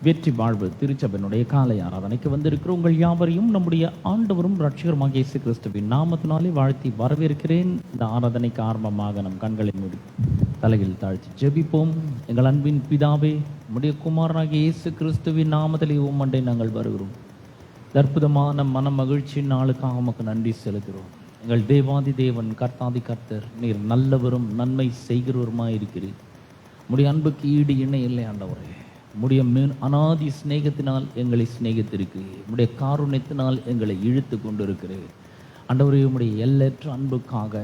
வெற்றி வாழ்வு திருச்சபையினுடைய காலை ஆராதனைக்கு வந்திருக்கிற உங்கள் யாவரையும் நம்முடைய ஆண்டவரும் ரட்சகருமாக இயேசு கிறிஸ்துவின் நாமத்தினாலே வாழ்த்தி வரவேற்கிறேன். இந்த ஆராதனைக்கு ஆரம்பமாக நம் கண்களை மூடி தலையில் தாழ்த்தி ஜெபிப்போம். எங்கள் அன்பின் பிதாவே, நம்முடைய குமாரனாகிய இயேசு கிறிஸ்துவின் நாமத்திலே உம்மண்டை நாங்கள் வருகிறோம். அற்புதமான மன மகிழ்ச்சியின் நாளுக்காக உமக்கு நன்றி செலுத்துகிறோம். எங்கள் தேவாதி தேவன், கர்த்தாதி கர்த்தர், நீர் நல்லவரும் நன்மை செய்கிறவருமாய் இருக்கிறீர். உம்முடைய அன்புக்கு ஈடு இணை இல்லை ஆண்டவரே. உம்முடைய அநாதி சிநேகத்தினால் எங்களை சிநேகித்திருக்கிறீர். உம்முடைய காருண்யத்தினால் எங்களை இழுத்து கொண்டிருக்கிறீர் ஆண்டவரே. உம்முடைய எல்லையற்ற அன்புக்காக,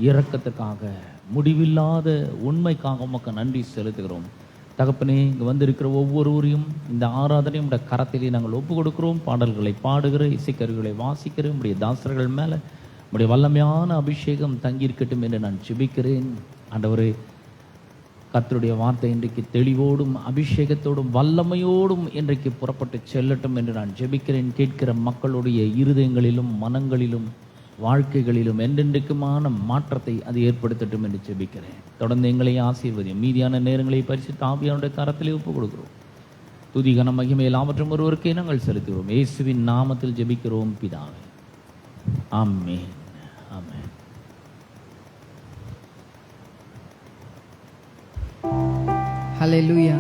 இரக்கத்துக்காக, முடிவில்லாத உண்மைக்காக உமக்கு நன்றி செலுத்துகிறோம். தகப்பனே, இங்கே வந்திருக்கிற ஒவ்வொருவரையும் இந்த ஆராதனையும் உடைய கரத்திலே நாங்கள் ஒப்பு கொடுக்கிறோம். பாடல்களை பாடுகிற, இசைக்கருவிகளை வாசிக்கிற உடைய தாசர்கள் மேலே உடைய வல்லமையான அபிஷேகம் தங்கியிருக்கட்டும் என்று நான் ஜெபிக்கிறேன். ஆண்டவரே, கர்த்தருடைய வார்த்தை இன்றைக்கு தெளிவோடும் அபிஷேகத்தோடும் வல்லமையோடும் இன்றைக்கு புறப்பட்டு செல்லட்டும் என்று நான் ஜெபிக்கிறேன். கேட்கிற மக்களுடைய இருதயங்களிலும் மனங்களிலும் வாழ்க்கைகளிலும் என்றென்றைக்குமான மாற்றத்தை அது ஏற்படுத்தட்டும் என்று ஜெபிக்கிறேன். தொடர்ந்து எங்களை ஆசீர்வதியும். மீதியான நேரங்களை பரிசுத்த ஆவியானுடைய கரத்திலே ஒப்புக் கொடுக்கிறோம். துதி கன மகிமை எல்லாவற்றும் ஒருவருக்கே நாங்கள் செலுத்துகிறோம். இயேசுவின் நாமத்தில் ஜெபிக்கிறோம் பிதாவே, ஆமென், ஆமென். ஹல்லேலூயா,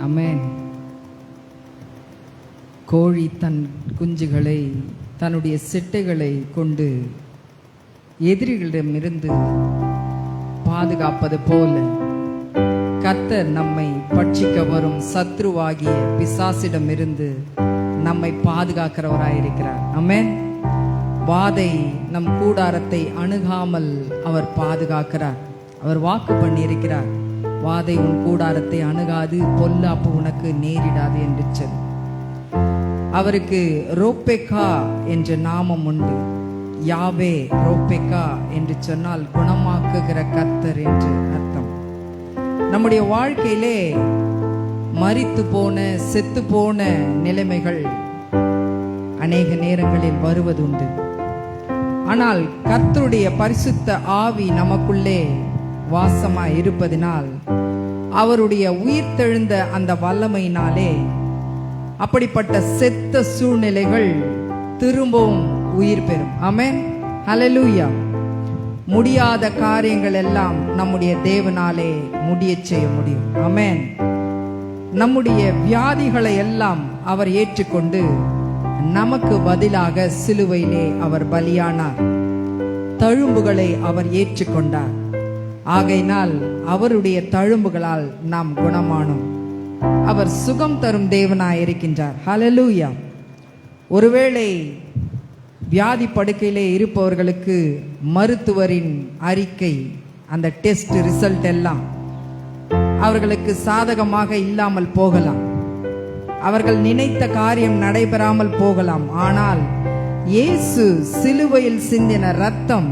ஆமென். கோழி தன் குஞ்சுகளை தன்னுடைய செட்டைகளை கொண்டு எதிரிகளிடமிருந்து பாதுகாப்பது போல கர்த்தர் நம்மை பட்சிக்க வரும் சத்ருவாகிய பிசாசிடமிருந்து நம்மை பாதுகாக்கிறவராயிருக்கிறார். ஆமென். வாதை நம் கூடாரத்தை அணுகாமல் அவர் பாதுகாக்கிறார். அவர் வாக்கு பண்ணியிருக்கிறார், வாதை உன் கூடாரத்தை அணுகாது, பொல்லாப்பு உனக்கு நேரிடாது என்று சொல். அவருக்கு ரோபெக்கா என்ற நாமம் உண்டு. யாவே ரோபெக்கா என்று சொன்னால் குணமாக்குகிற கர்த்தர் என்று அர்த்தம். நம்முடைய வாழ்க்கையிலே மரித்து போன, செத்து போன நிலைமைகள் அநேக நேரங்களில் வருவதுண்டு. ஆனால் கர்த்தருடைய பரிசுத்த ஆவி நமக்குள்ளே வாசமாய் இருப்பதினால், அவருடைய உயிர்த்தெழுந்த அந்த வல்லமையினாலே அப்படிப்பட்ட செத்த சூழ்நிலைகள் திரும்பவும் உயிர் பெறும். ஆமென், ஹல்லேலூயா. முடியாத காரியங்கள் எல்லாம் நம்முடைய தேவனாலே முடிய செய்ய முடியும். ஆமென். நம்முடைய வியாதிகளை எல்லாம் அவர் ஏற்றுக்கொண்டு நமக்கு பதிலாக சிலுவையிலே அவர் பலியானார். தழும்புகளை அவர் ஏற்றுக்கொண்டார். ஆகையினால் அவருடைய தழும்புகளால் நாம் குணமானோம். அவர் சுகம் தரும் தேவனாய் இருக்கின்றார். ஹல்லேலூயா. ஒருவேளை வியாதி படுக்கையிலே இருப்பவர்களுக்கு மருத்துவரின் அறிக்கை, அந்த டெஸ்ட் ரிசல்ட் எல்லாம் அவர்களுக்கு சாதகமாக இல்லாமல் போகலாம். அவர்கள் நினைத்த காரியம் நடைபெறாமல் போகலாம். ஆனால் இயேசு சிலுவையில் சிந்தின ரத்தம்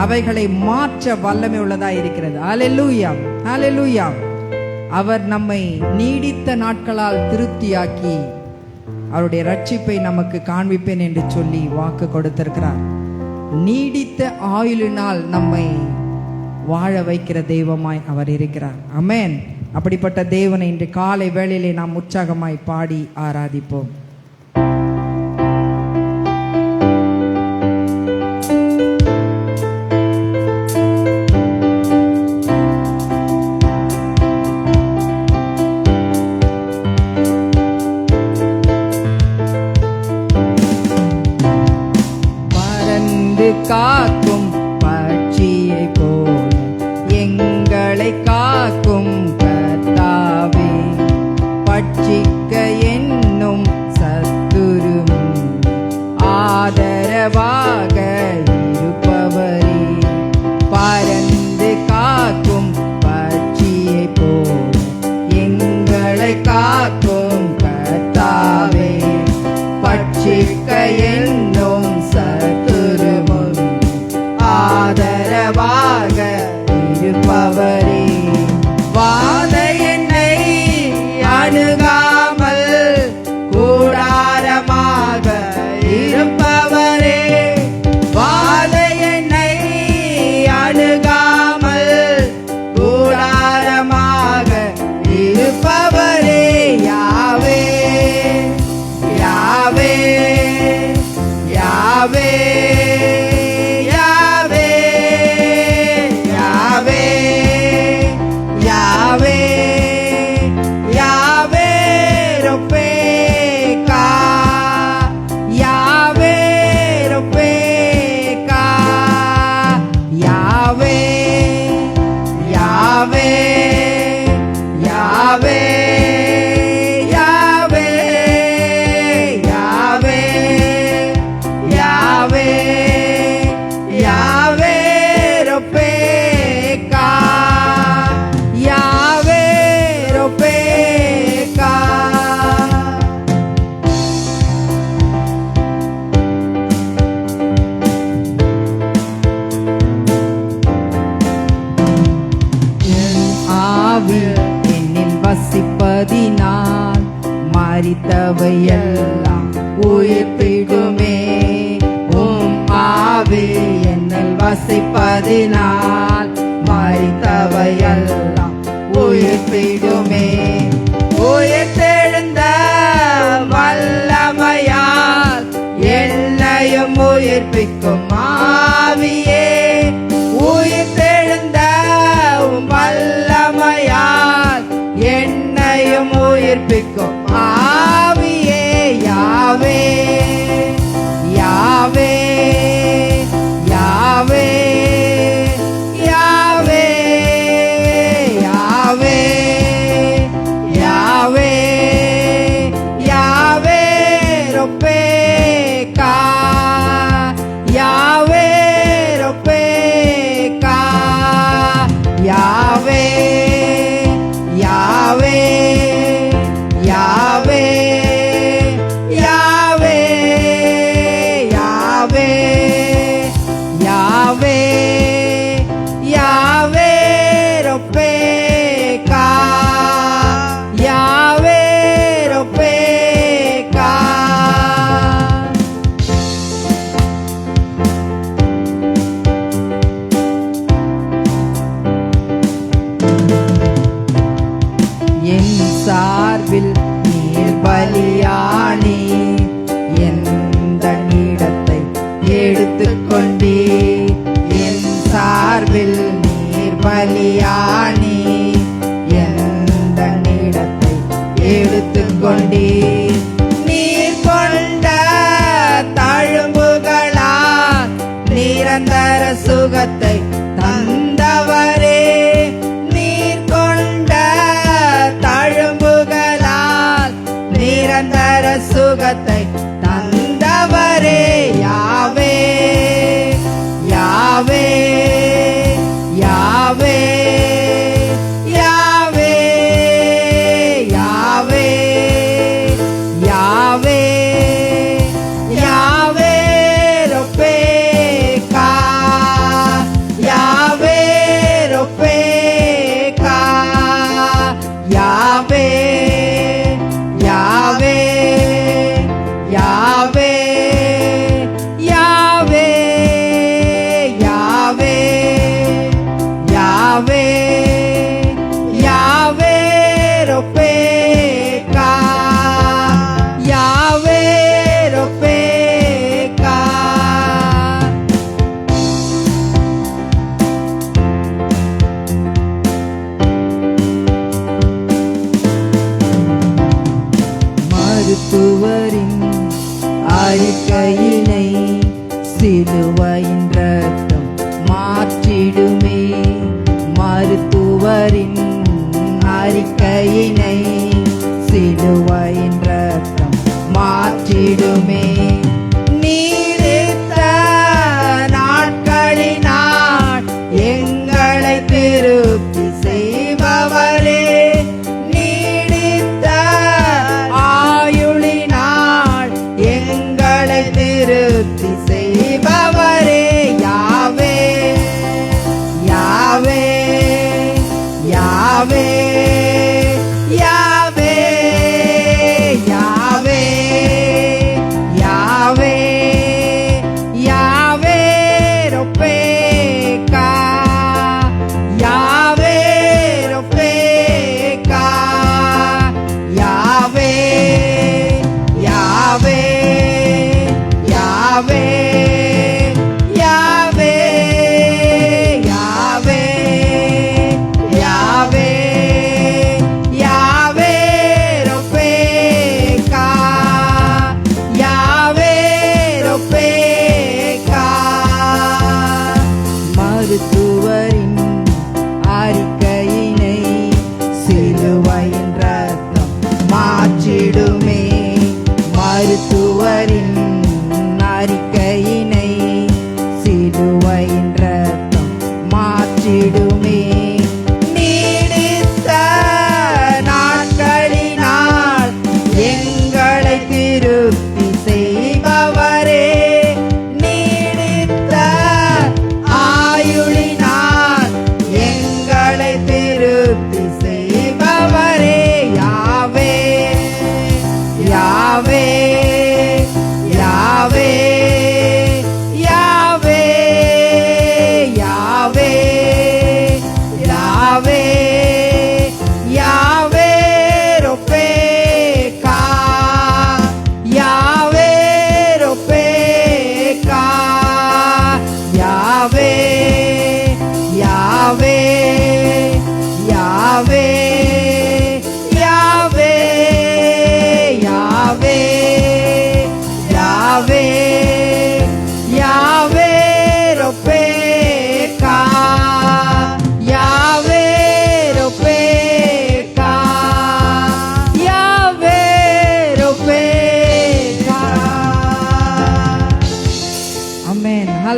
அவைகளை மாற்ற வல்லமை உள்ளதாய் இருக்கிறது. ஹல்லேலூயா, ஹல்லேலூயா. அவர் நம்மை நீடித்த நாட்களால் திருப்தியாக்கி அவருடைய ரட்சிப்பை நமக்கு காண்பிப்பேன் என்று சொல்லி வாக்கு கொடுத்திருக்கிறார். நீடித்த ஆயுளினால் நம்மை வாழ வைக்கிற தெய்வமாய் அவர் இருக்கிறார். ஆமென். அப்படிப்பட்ட தேவனை இன்று காலை வேளையிலே நாம் உற்சாகமாய் பாடி ஆராதிப்போம். காக்கும் பட்சியை போல் எங்களை காக்கும் கர்த்தாவே, பட்சிக்க என்னும் சத்துரும் ஆதரவாக இருப்பவரே, பறந்து காக்கும் பட்சியை போல் எங்களை காக்கும் கர்த்தாவே, பட்சிக்க என்னும் சத்துரும் ஆதரவாக இருப்பவரே, வாதை என்னை அணுகாமல் கூடாரமாக இருப்பவரே, வாதை என்னை அணுகாமல் கூடாரமாக இருப்பவரே, யாவே வசிப்பதினால் மரித்தவையெல்லாம் உயிர்ப்பிடுமே. உம் ஆவி என்னில் வசிப்பதினால் மரித்தவையெல்லாம் உயிர்ப்பிடுமே. உயிர்த்தெழுந்த வல்லமையால் என்னையும் உயிர்ப்பிக்கும் ஆவியே, உயிர்த்தெழுந்த வல்லமையால் என்னையும் உயிர்ப்பிக்கும் ஆவியே. யாவே யாவே யாவே யாவே யாவே யாவே யாவே ரொப்பேகா யாவே ரொப்பேகா யாவே யாவே யாவே யாவே யாவே யாவே யாவே ரொப்பேகா யாவே ரொப்பேகா. என் சார்பில் நீர் பலியானே, எந்த இடத்தை எடுத்துக்கொண்டே. என் சார்பில் நீர் பலியானே, எந்த இடத்தை எடுத்துக்கொண்டே. நீர் கொண்ட தழும்புகளால் நிரந்தர சுகத்தை தந்தவரே, நீர் கொண்ட தழும்புகளால் நிரந்தர சுகத்தை தந்தவரே. யாவே யாவே யாவே யாவே யாவே யாவே யாவே ரொப்பேகா யாவே ரொப்பேகா யாவே யாவே யாவே யாவே யாவே யாவே யாவே ரொப்பேகா யாவே ரொப்பேகா. மருத்துவரின் அறிக்கையினை சிலுவையின் ரத்தம் மாற்றிடுமே. மருத்துவரின் அறிக்கையினை சிலுவையின் ரத்தம் மாற்றிடுமே. நீடித்த நாட்களினால் எங்களை திருப்தி செய்பவரே, நீடித்த ஆயுளினால் எங்களை திருப்தி செய்பவரே. யாவே யாவே யாவே யாவே யாவே யாவே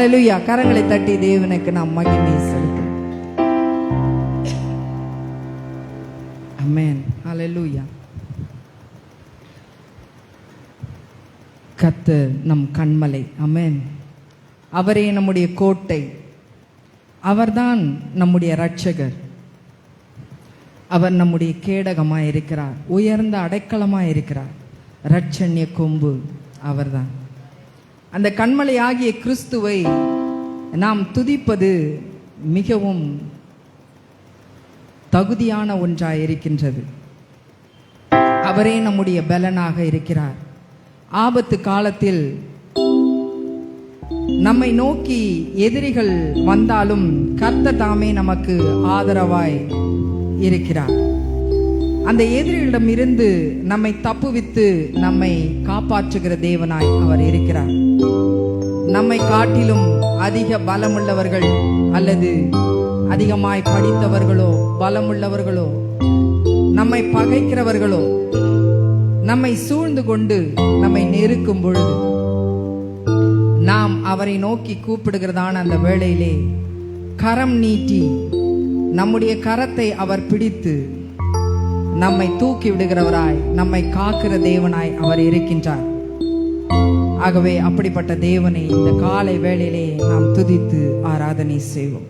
ஹalleluya. கரங்களை தட்டி தேவனுக்கு நாம் மகிமை செலுத்துவோம். ஆமென். ஹalleluya. கர்த்தர் நம் கண்மலை. ஆமென். அவரே நம்முடைய கோட்டை. அவர்தான் நம்முடைய இரட்சகர். அவர் நம்முடைய கேடகமாய் இருக்கிறார், உயர்ந்த அடைக்கலமாய் இருக்கிறார். இரட்சண்ய கொம்பு அவர்தான். அந்த கண்மலை ஆகிய கிறிஸ்துவை நாம் துதிப்பது மிகவும் தகுதியான ஒன்றாய் இருக்கின்றது. அவரே நம்முடைய பலனாக இருக்கிறார். ஆபத்து காலத்தில் நம்மை நோக்கி எதிரிகள் வந்தாலும் கர்த்தர் தாமே நமக்கு ஆதரவாய் இருக்கிறார். அந்த எதிரிகளிடம் இருந்து நம்மை தப்புவித்து நம்மை காப்பாற்றுகிற தேவனாய் அவர் இருக்கிறார். நம்மை காட்டிலும் அதிக பலமுள்ளவர்கள் அல்லது அதிகமாய் படித்தவர்களோ பலமுள்ளவர்களோ நம்மை பகைக்கிறவர்களோ நம்மை சூழ்ந்து கொண்டு நம்மை நெருக்கும் பொழுது நாம் அவரை நோக்கி கூப்பிடுகிறதான அந்த வேளையிலே கரம் நீட்டி நம்முடைய கரத்தை அவர் பிடித்து நம்மை தூக்கி விடுகிறவராய் நம்மை காக்கிற தேவனாய் அவர் இருக்கின்றார். ஆகவே அப்படிப்பட்ட தேவனை இந்த காலை வேளையிலே நாம் துதித்து ஆராதனை செய்வோம்.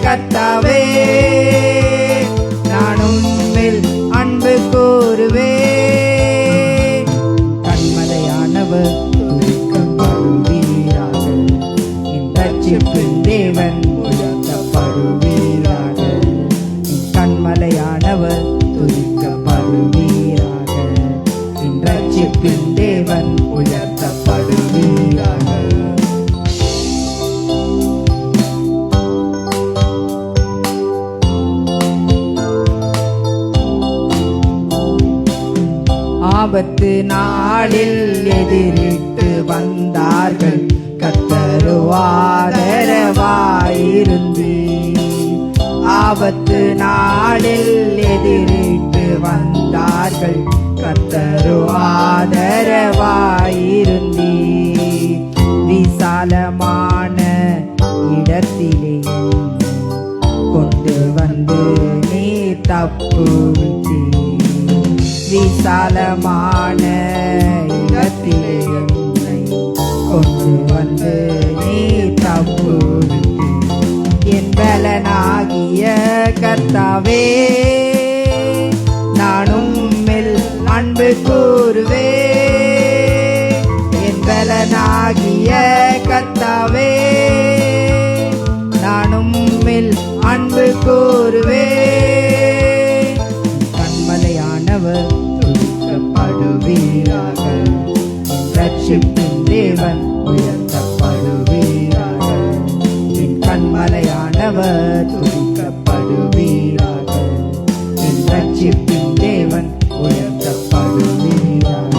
கர்த்தாவே நான் உம்மில் அன்பு கூறுவே. கண்மலையானவர் துதிக்கப்படுவீராக, என் ரட்சிப்பின் தேவன் உயர்த்தப்படுவீராக. என் கண்மலையானவர் துதிக்கப்படுவீராக, என் ரட்சிப்பின் தேவன் உயர்த்தப்படுவீராக. ஆபத்து நாளில் எதிரிட்டு வந்தார்கள், கர்த்தர் ஆதரவாயிருந்து. ஆபத்து நாளில் எதிரிட்டு வந்தார்கள், கர்த்தர் ஆதரவாயிருந்து. விசாலமான இடத்திலே கொண்டு வந்து நீ தப்புவித்தீர். விசாலமான இடத்திலே என்னை கொண்டு வந்து நீ தப்புவித்தீர். என் பலனாகிய கர்த்தாவே நான் உம்மில் அன்பு கூறுவே. என் பலனாகிய கர்த்தாவே நான் உம்மில் அன்பு கூறுவே. கண்மலையானவர் துதிக்கப்படுவீராக, ரட்சிப்பின் தேவன் உயர்த்தப்படுவீராக. என் கண்மலையானவர் துதிக்கப்படுவீராக, என் ரட்சிப்பின் தேவன் உயர்த்தப்படுவீராக.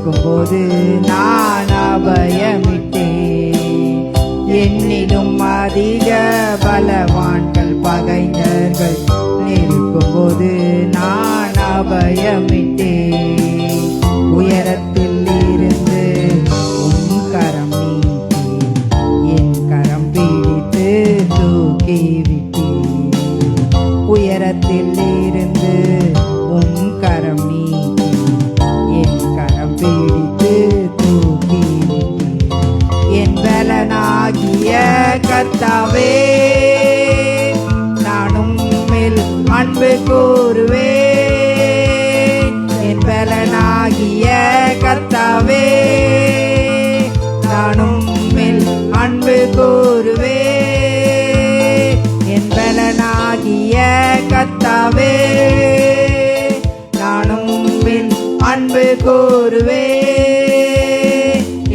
இருக்கும்போது நான் அபயமிட்டேன். என்னிலும் அதிக பலவான்கள் பகைஞர்கள் இருக்கும்போது நான் அபயமிட்டேன். உயரத்தில் இருந்து உன் கரம் நீட்டி என் கரம் பிடித்து தூக்கிவிட்டேன். உயரத்தில் இருந்து உன் கரம் நீட்டி என் கரம் பிடித்து தூக்கிவிட்டேன். என் பலனாகிய கர்த்தாவே, நானும் மேல் அன்பு கூறுவேன். என் பலனாகிய கர்த்தாவே, நானும் மேல் அன்பு கூறுவேன். என் பலனாகிய கர்த்தாவே, நானும் மேல் அன்பு கூறுவேன்.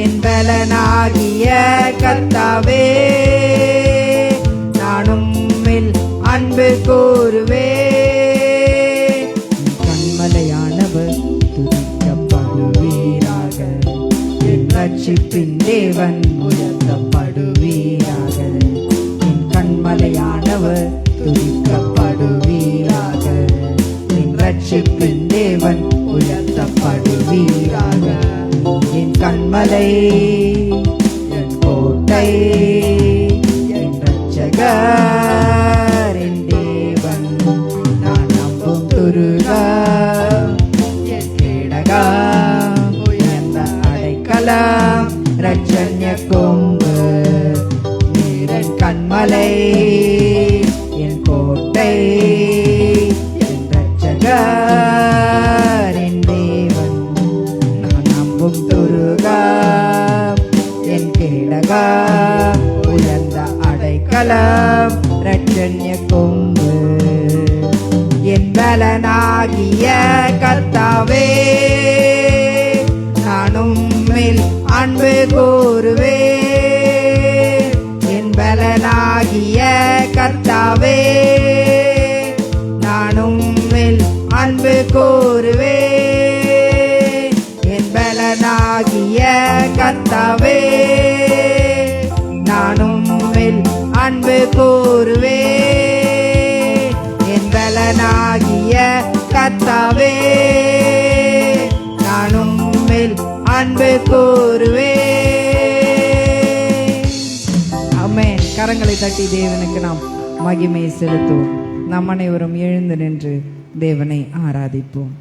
என் பலனாகிய கர்த்தாவே, நானும் மேல் அன்பு கூறுவேன். கண்மலையானவர் துதிக்கப்படுவீராக. என் ரட்சிப்பின் தேவன் உயர்த்தப்படுவீராக. என் கண்மலையானவர் துதிக்கப்படுவீராக. என் ரட்சிப்பின் தேவன் உயர்த்தப்படுவீராக. என் கண்மலை, என் கோட்டை, என் ரட்சகர், என் தேவன், நான் நம்பும் துருகம், என் கேடகம், உயர்ந்த அடைக்கலம், ரட்சண்ய கொம்பு, நீரன் கண்மலை, என் கோட்டை, என் ரட்சகர், என் தேவன், நான் நம்பும் துருகம், என் கேடகம், உயர்ந்த அடைக்கலம், ரட்சண்ய கொம்பு. என் பலனாகிய கர்த்தாவே, நானும் மேல் அன்பு கூறுவேன். என் பலனாகிய கர்த்தாவே, நானும் மேல் அன்பு கூறுவேன். என் பலனாகிய கர்த்தாவே, நானும் மேல் அன்பு கூறுவேன். என் பலனாகிய கர்த்தாவே, நானும் மேல் அன்பு கூறுவேன். ஆமென். கரங்களை தட்டி தேவனுக்கு நாம் மகிமை செலுத்துவோம். நம் அனைவரும் எழுந்து நின்று தேவனை ஆராதிப்போம்.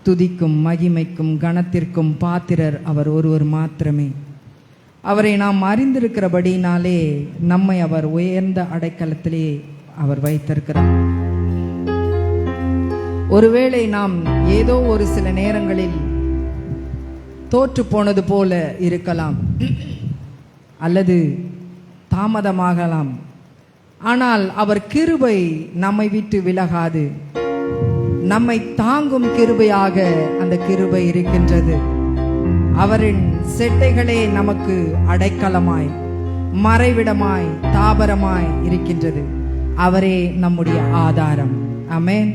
துதிக்கும் மகிமைக்கும் கனத்திற்கும் பாத்திரர் அவர் ஒருவர் மாத்திரமே. அவரை நாம் அறிந்திருக்கிறபடினாலே நம்மை அவர் உயர்ந்த அடைக்கலத்திலே அவர் வைத்திருக்கிறார். ஒருவேளை நாம் ஏதோ ஒரு சில நேரங்களில் தோற்று போனது போல இருக்கலாம், அல்லது தாமதமாகலாம். ஆனால் அவர் கிருபை நம்மை விட்டு விலகாது. நம்மை தாங்கும் கிருபையாக அந்த கிருபை இருக்கின்றது. அவரின் செட்டைகளே நமக்கு அடைக்கலமாய், மறைவிடமாய், தாபரமாய் இருக்கின்றது. அவரே நம்முடைய ஆதாரம். ஆமென்.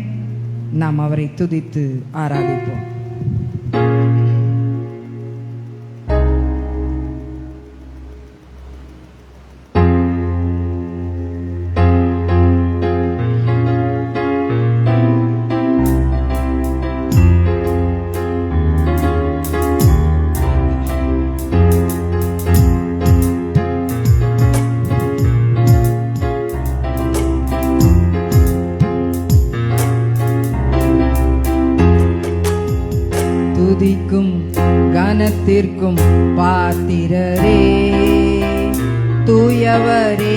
நாம் அவரை துதித்து ஆராதிப்போம். துதிக்கும் கனத்திற்கும் பாத்திரரே, தூயவரே,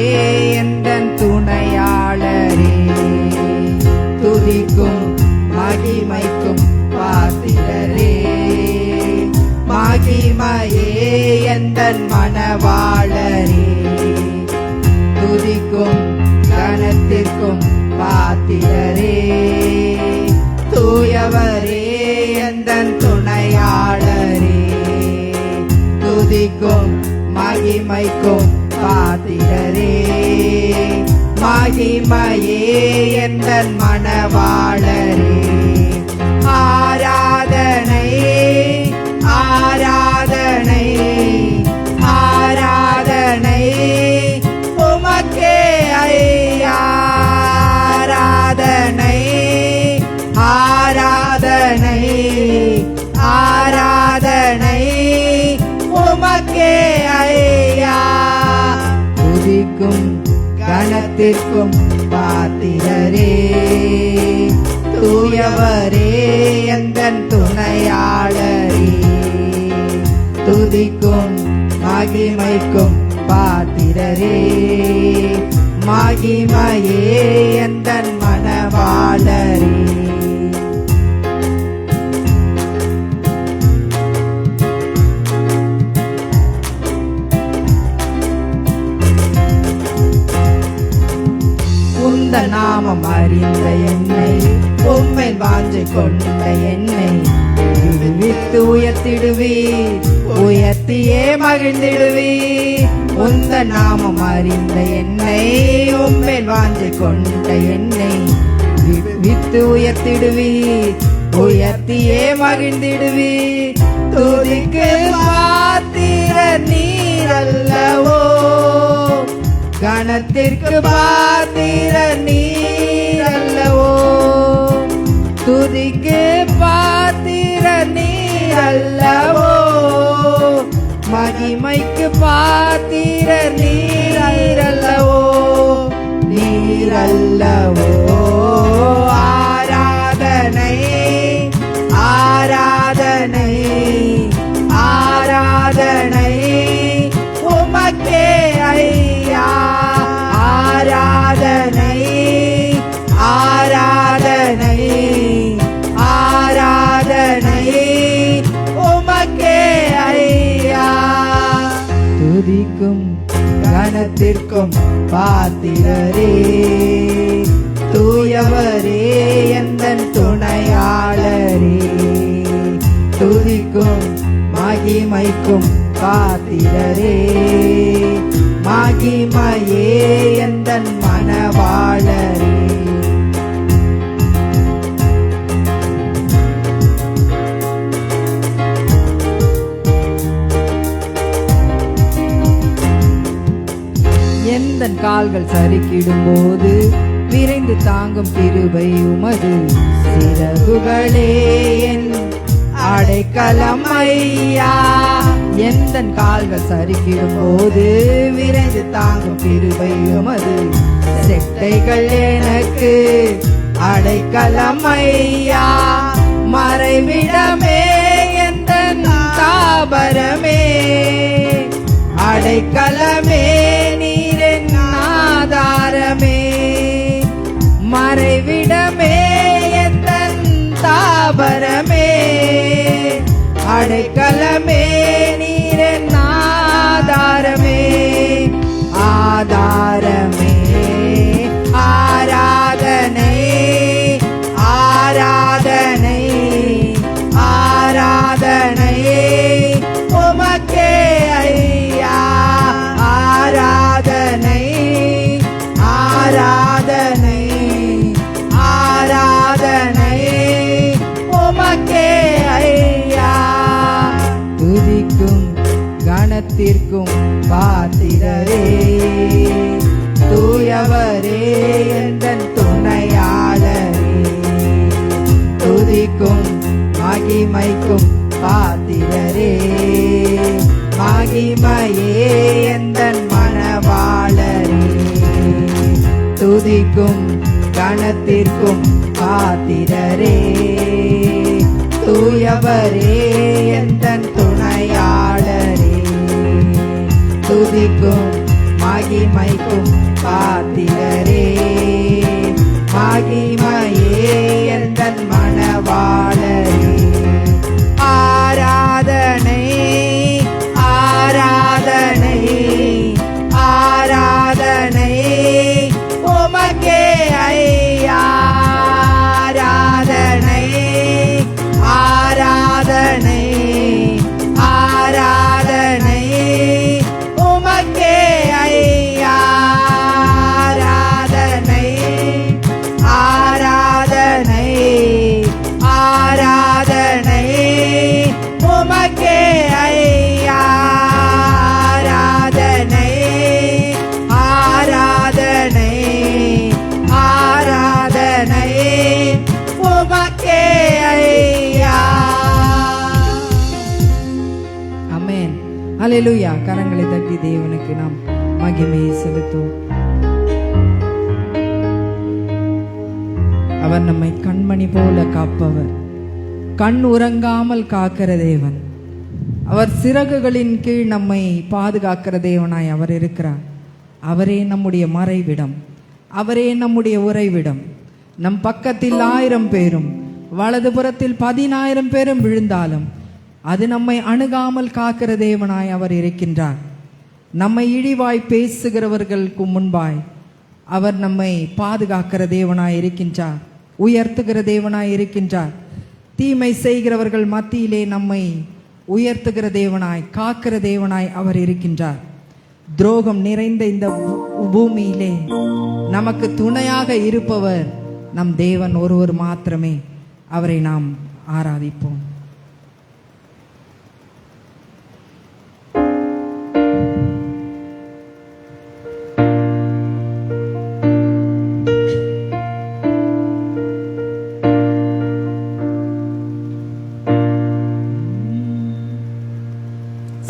எந்தன் துணையாளரே. துதிக்கும் மகிமைக்கும் பாத்திரரே, மகிமையே எந்தன் மணவாளரே. துதிக்கும் கனத்திற்கும் பாத்திரரே, தூயவரே, எந்தன் துணையாளரே. துதிக்கும் மகிமைக்கும் பாத்திரரே, மகிமையே எந்தன் மணவாளரே. ஆராதனை துதிக்கும் கனத்திற்கும் பாத்திரரே. தூயவரே எந்தன் துணையாளரே, துதிக்கும் மகிமைக்கும் பாத்திரரே. மகிமையே எந்தன் மனவாளரே. உந்த நாமம் அறிந்த என்னை, உம்மை வாஞ்சை கொண்ட என்னை விடுவித்து உயர்த்திடுவீர், உயர்த்தியே மகிழ்ந்திடுவீர். உந்த நாமம் அறிந்த என்னை, உம்மை வாஞ்சை கொண்ட என்னை விடுவித்து உயர்த்திடுவீர், உயர்த்தியே மகிழ்ந்திடுவீர். துதிக்கு பாத்திர நீர் அல்லவோ, கணத்திற்கு பாத்திர நீர் அல்லவோ. துதிக்கு பாத்திர நீர் அல்லவோ, மகிமைக்கு பாத்திர நீர் அல்லவோ. நீர் அல்லவோ. ஆராதனை ஆராதனை ஆராதனை உமக்கே ஐயா. ஆராதனை ஆராதனை ஆராதனை உமக்கே ஐயா. துதிக்கும் கனத்திற்கும் பாத்திரரே, தூயவரே எந்தன் துணையாளரே. துதிக்கும் மகிமைக்கும் பாத்திரரே, மகிமையே எந்தன் மனவாளரே. எந்தன் கால்கள் சறுக்கிடும் போது விரைந்து தாங்கும் கிருபை உமது. சிறகுகளே என் அடைக்கலம் ஐயா. எந்தன் கால்கள் சறுக்கிடும் போது விரைந்து தாங்கும் கிருபை உமது. செட்டைகள் எனக்கு அடைக்கலம் ஐயா. மறைவிடமே எந்தன் தாபரமே, அடைக்கலமே நீரின் ஆதாரமே. மறைவிடமே எந்தன் தாபரமே, அடைக்கலமே நீரின் ஆதாரமே. ஆதாரமே ஆராதனை ஆராதனை ஆராதனை உமக்கே ஐயா. ஆராதனை ஆராதனை ஆராதனை உமக்கே ஐயா. துதிக்கும் கனத்திற்கும் பாத்திரரே, தூயவரே எந்தன் துணையாளரே. துதிக்கும் மகிமைக்கும் பாத்திரரே, மகிமையே எந்தன் மனவாளரே. துதிக்கும் கனத்திற்கும் பாத்திரரே, தூயவரே எந்தன் துணையாளரே. துதிக்கும் மகிமைக்கும் பாத்திரரே, மகிமையே எந்தன் மனவாளரே. ஆராதனை ஆராதனை ஆராதனை உமக்கே ஐயா. ஆராதனை ஆராதனை ஆராதனை உமக்கே ஐயா. ஆராதனை ஆராதனை ஆராதனை உமக்கே ஐயா. ஆராதனை ஆராதனை ஆராதனை உமக்கே ஐயா. ஆமென். அல்லேலூயா. கரங்களை தட்டி தேவனுக்கு நாம் மகிமையை செலுத்துவோம். அவர் நம்மை கண்மணி போல காப்பவர், கண் உறங்காமல் காக்கிற தேவன். அவர் சிறகுகளின் கீழ் நம்மை பாதுகாக்கிற தேவனாய் அவர் இருக்கிறார். அவரே நம்முடைய மறைவிடம், அவரே நம்முடைய உறைவிடம். நம் பக்கத்தில் 1000 பேரும் வலதுபுறத்தில் 10,000 பேரும் விழுந்தாலும் அது நம்மை அணுகாமல் காக்கிற தேவனாய் அவர் இருக்கின்றார். நம்மை இழிவாய் பேசுகிறவர்களுக்கு முன்பாய் அவர் நம்மை பாதுகாக்கிற தேவனாய் இருக்கின்றார், உயர்த்துகிற தேவனாய் இருக்கின்றார். தீமை செய்கிறவர்கள் மத்தியிலே நம்மை உயர்த்துகிற தேவனாய் காக்கிற தேவனாய் அவர் இருக்கின்றார். துரோகம் நிறைந்த இந்த பூமியிலே நமக்கு துணையாக இருப்பவர் நம் தேவன் ஒருவர் மாத்திரமே. அவரை நாம் ஆராதிப்போம்.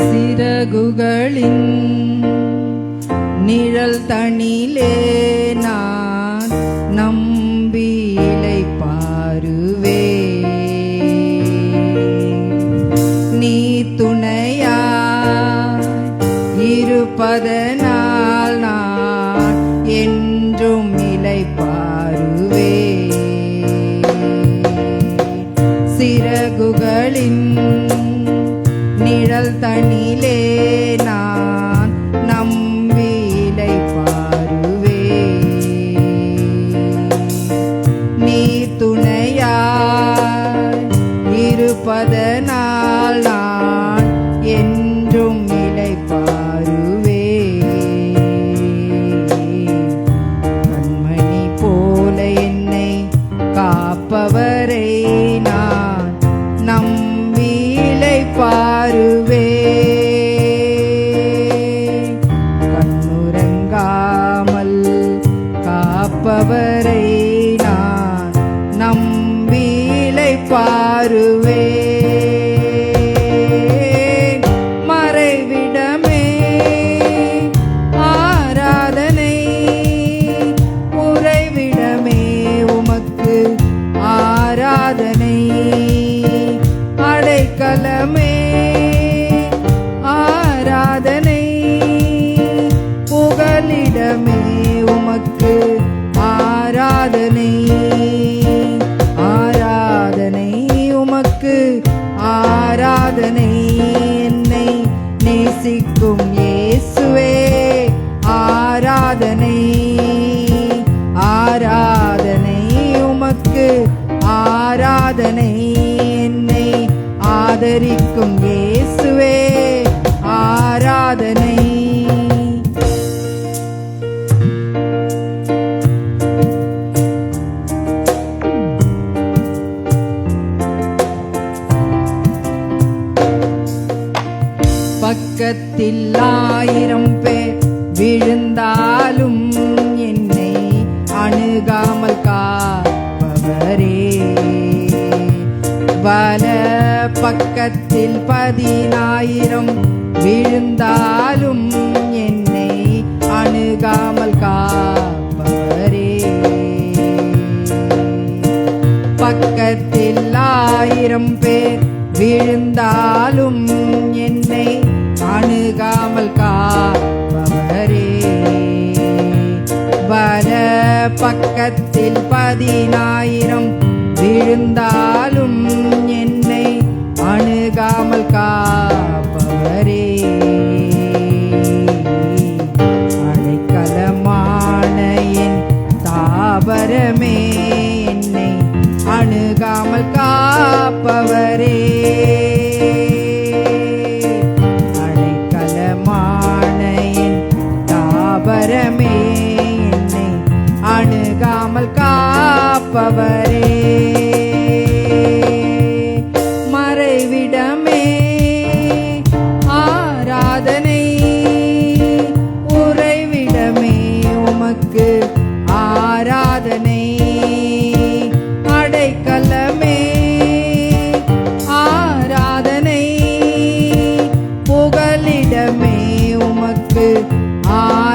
சிறகுகளின் நிழல் தனிலே நான் நம்பி இளைப்பாறுவே. நீ துணையாய் இருப்பதனால் நான் என்றும் இளைப்பாறுவே. சிறகுகளின் நிழல் தனிலே நான் நம்பி இளைப்பாறுவே. நீ துணையாய் இருப்பதனால் நான் என்றும் இளைப்பாறுவே. கண்மணி போல என்னை காப்பவரை நான் நம்பி இளைப்பாறுவே. கண்ணுறங்காமல் காப்பவரை நான் நம்பி இளைப்பாறுவே. மறைவிடமே ஆராதனை, உறைவிடமே உமக்கு ஆராதனை. அடைக்கலமே ஆராதனை, புகலிடமே உமக்கு ஆராதனை. ஆராதனை உமக்கு ஆராதனை. என்னை நேசிக்கும் இயேசுவே ஆராதனை. ஆராதனை உமக்கு ஆராதனை. என்னை ஆதரிக்கும் இயேசுவே ஆராதனை. பக்கத்தில் 1000 பேர் விழுந்தாலும் என்னை அணுகாமல் காப்பவரே. வல பக்கத்தில் 10,000 விழுந்தாலும் என்னை அணுகாமல் காப்பவரே. பக்கத்தில் 1000 பேர் விழுந்தாலும் என்னை அணுகாமல் காப்பவரே. வல பக்கத்தில் 10,000 விழுந்தாலும் என்னை அணுகாமல் காப்பவரே. அடைக்கலமான என் தாபரமே என்னை அணுகாமல் காப்பவரே. அடைக்கலமான என் தாபரமே என்னை அணுகாமல் காப்பவரே. மறைவிடமே ஆராதனை, உறைவிடமே உமக்கு ஆராதனை. அடைக்கலமே ஆராதனை, புகலிடமே உமக்கு ஆராதனை.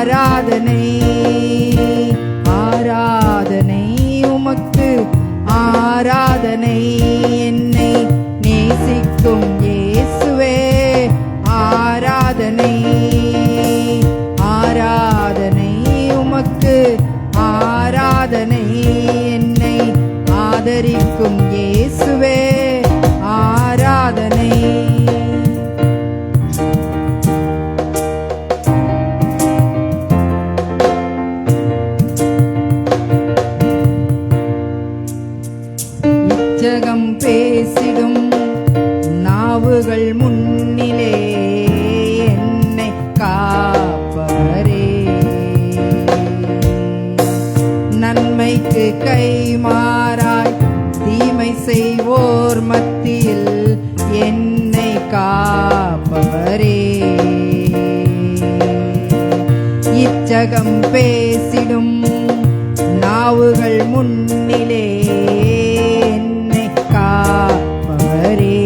நாவுகள் முன்னிலே என்னை காப்பவரே. நன்மைக்கு கைமாறாய் தீமை செய்வோர் மத்தியில் என்னை காப்பவரே. இச்சகம் பேசிடும் நாவுகள் முன்னிலே என்னை காப்பவரே.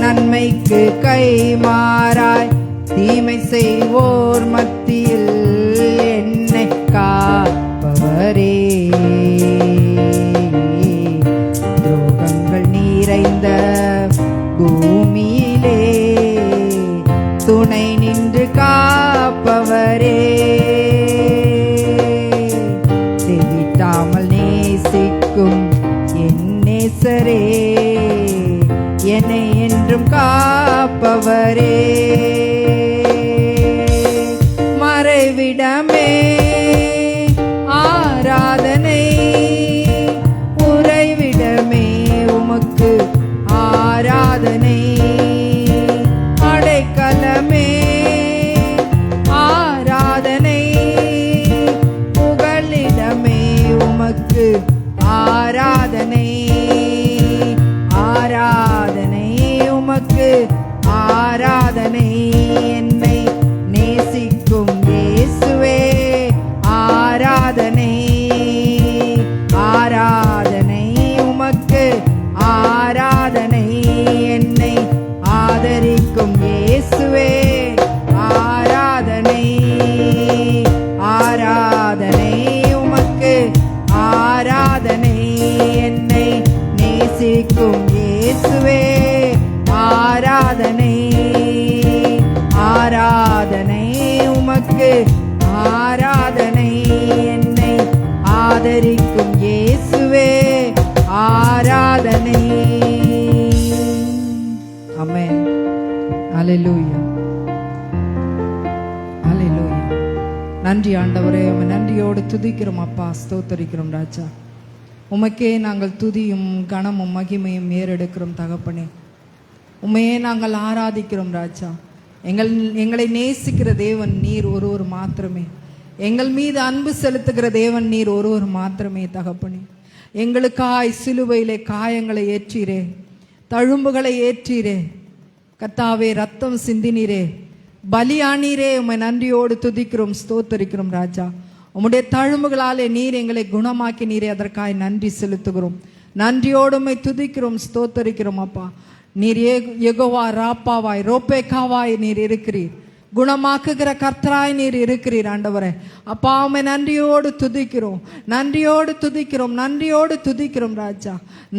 நன்மைக்கு கைமாறாய் தீமை செய்வோர் மத்தியில் என்னை காப்பவரே. துரோகங்கள் நிறைந்த பூமியிலே துணை நின்று காப்பவரே. தெவிட்டாமல் நேசிக்கும் என் நேசரே, என்னை என்றும் காப்பவரே. மறைவிடமே ஆராதனை, உறைவிடமே உமக்கு ஆராதனை. அடைக்கலமே ஆராதனை, புகலிடமே உமக்கு ஆராதனை. ஆராதனை உமக்கு ஆராதனை. என்னை நேசிக்கும் இயேசுவே ஆராதனை. ஆராதனை உமக்கு ஆராதனை. என்னை ஆதரிக்கும் இயேசுவே ஆராதனை. ஆராதனை உமக்கு ஆராதனை. என்னை நேசிக்கும் இயேசுவே ஆராதனை. ஆராதனை உமக்கு ஆராதனை. என்னை ஆதரிக்கும் இயேசுவே ஆராதனை. ஆமென். ஹல்லேலூயா, ஹல்லேலூயா. நன்றி ஆண்டவரே, உம்மை நன்றியோடு துதிக்கிறோம் அப்பா, ஸ்தோத்தரிக்கிறோம் ராஜா. உமக்கே நாங்கள் துதியும் கனமும் மகிமையும் ஏறெடுக்கிறோம் தகப்பனே. உம்மையே நாங்கள் ஆராதிக்கிறோம் ராஜா. எங்களை நேசிக்கிற தேவன் நீர் ஒருவர் மாத்திரமே. எங்கள் மீது அன்பு செலுத்துகிற தேவன் நீர் ஒருவர் மாத்திரமே தகப்பனே. எங்களுக்காய் சிலுவையிலே காயங்களை ஏற்றீரே, தழும்புகளை ஏற்றீரே கர்த்தாவே, ரத்தம் சிந்தினீரே, பலியானீரே. உம்மை நன்றியோடு துதிக்கிறோம், ஸ்தோத்தரிக்கிறோம் ராஜா. உம்முடைய தழும்புகளாலே நீர் எங்களை குணமாக்கி நீரே, அதற்காய் நன்றி செலுத்துகிறோம். நன்றியோடு உம்மை துதிக்கிறோம், ஸ்தோத்தரிக்கிறோம் அப்பா. நீர் யெகோவா ராப்பாவாய் ரோபேக்காவாய் நீர் இருக்கிறீர். குணமாக்குகிற கர்த்தராய் நீர் இருக்கிறீர் ஆண்டவரே. அப்பா உம்மை நன்றியோடு துதிக்கிறோம், நன்றியோடு துதிக்கிறோம், நன்றியோடு துதிக்கிறோம் ராஜா.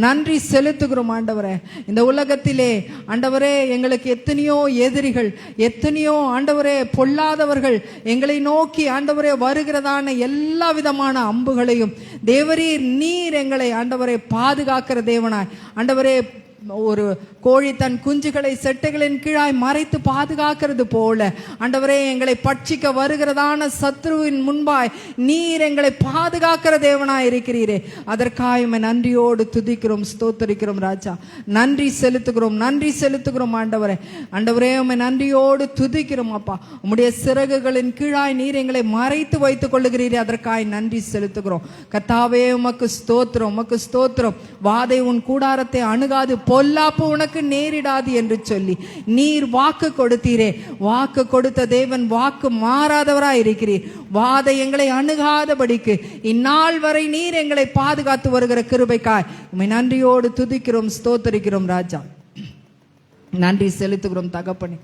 நன்றி செலுத்துகிறோம் ஆண்டவரே. இந்த உலகத்திலே ஆண்டவரே எங்களுக்கு எத்தனையோ எதிரிகள், எத்தனையோ ஆண்டவரே பொல்லாதவர்கள் எங்களை நோக்கி ஆண்டவரே வருகிறதான எல்லா விதமான அம்புகளையும் தேவரீர் நீர் எங்களை ஆண்டவரே பாதுகாக்கிற தேவனாய் ஆண்டவரே, ஒரு கோழி தன் குஞ்சுகளை செட்டைகளின் கீழாய் மறைத்து பாதுகாக்கிறது போல ஆண்டவரே, எங்களை பட்சிக்க வருகிறதான சத்ருவின் முன்பாய் நீர் எங்களை பாதுகாக்கிற தேவனாய் இருக்கிறீரே, அதற்காக நன்றியோடு துதிக்கிறோம், ஸ்தோத்தரிக்கிறோம் ராஜா. நன்றி செலுத்துகிறோம், நன்றி செலுத்துகிறோம் ஆண்டவரே. ஆண்டவரே உம்மை நன்றியோடு துதிக்கிறோம் அப்பா. உம்முடைய சிறகுகளின் கீழாய் நீர் எங்களை மறைத்து வைத்துக் கொள்ளுகிறீரே, அதற்காக நன்றி செலுத்துகிறோம் கர்த்தாவே. உமக்கு ஸ்தோத்திரம், உமக்கு ஸ்தோத்திரம். வாதை உன் கூடாரத்தை அணுகாது, பொல்லாப்பு உனக்கு நேரிடாது என்று சொல்லி நீர் வாக்கு கொடுத்தீரே. வாக்கு கொடுத்த தேவன் வாக்கு மாறாதவராய் இருக்கிறீர். வாதை எங்களை அணுகாதபடிக்கு இந்நாள் வரை நீர் எங்களை பாதுகாத்து வருகிற கிருபைக்காய் உம்மை நன்றியோடு துதிக்கிறோம், ஸ்தோத்தரிக்கிறோம் ராஜா. நன்றி செலுத்துகிறோம் தகப்பனே.